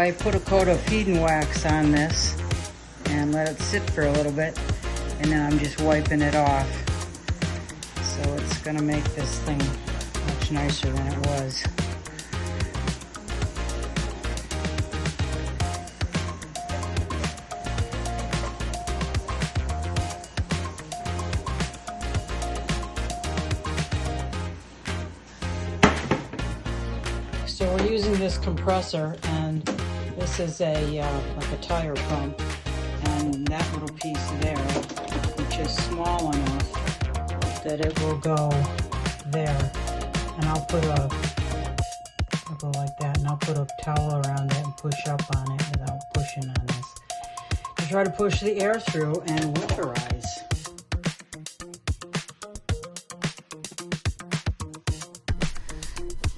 I put a coat of feeding wax on this and let it sit for a little bit, and now I'm just wiping it off. So it's gonna make this thing much nicer than it was. So we're using this compressor, and this is a like a tire pump, and that little piece there, which is small enough that it will go there. And I'll go like that, and I'll put a towel around it and push up on it without pushing on this, to try to push the air through and winterize.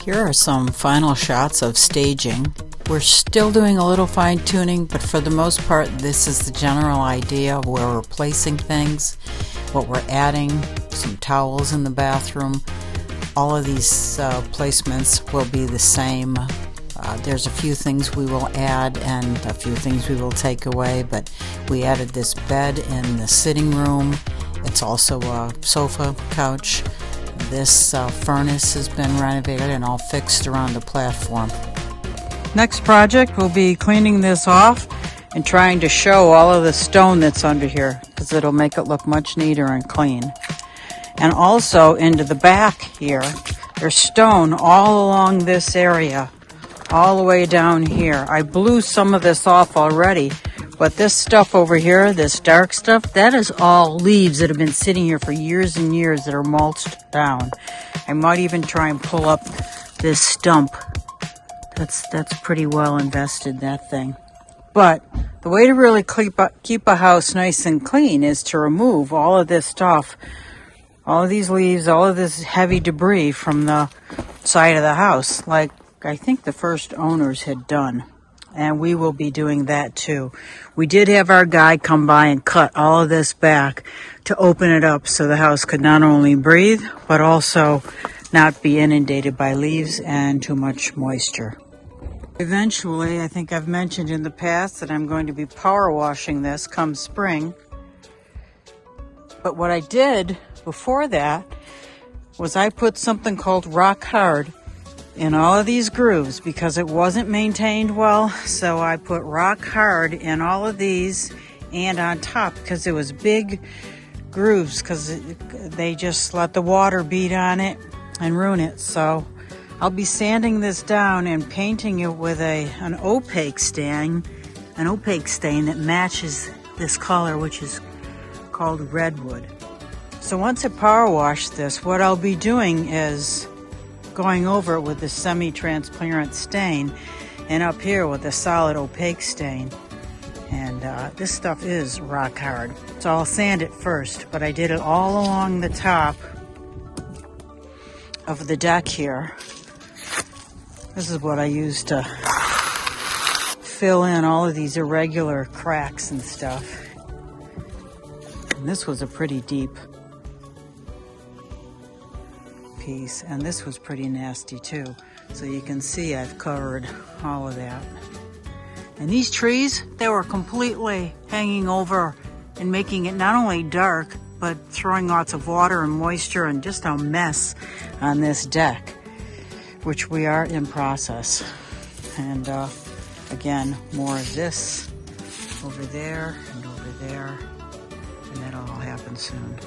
Here are some final shots of staging. We're still doing a little fine tuning, but for the most part this is the general idea of where we're placing things, what we're adding, some towels in the bathroom. All of these placements will be the same. There's a few things we will add and a few things we will take away, but we added this bed in the sitting room. It's also a sofa couch. This furnace has been renovated and all fixed around the platform. Next project will be cleaning this off and trying to show all of the stone that's under here, because it'll make it look much neater and clean. And also into the back here, there's stone all along this area, all the way down here. I blew some of this off already, but this stuff over here, this dark stuff, that is all leaves that have been sitting here for years and years that are mulched down. I might even try and pull up this stump. That's pretty well invested, that thing. But the way to really keep a house nice and clean is to remove all of this stuff, all of these leaves, all of this heavy debris from the side of the house, like I think the first owners had done. And we will be doing that too. We did have our guy come by and cut all of this back to open it up so the house could not only breathe, but also not be inundated by leaves and too much moisture. Eventually, I think I've mentioned in the past that I'm going to be power washing this come spring. But what I did before that was I put something called rock hard in all of these grooves because it wasn't maintained well. So I put rock hard in all of these and on top, because it was big grooves, because they just let the water beat on it and ruin it. So I'll be sanding this down and painting it with an opaque stain that matches this color, which is called redwood. So once I power wash this, what I'll be doing is going over it with the semi-transparent stain, and up here with a solid opaque stain. And this stuff is rock hard. So I'll sand it first, but I did it all along the top of the deck here. This is what I used to fill in all of these irregular cracks and stuff. And this was a pretty deep piece, and this was pretty nasty too. So you can see I've covered all of that. And these trees, they were completely hanging over and making it not only dark, but throwing lots of water and moisture and just a mess on this deck, which we are in process. And again, more of this over there and over there, and that'll all happen soon.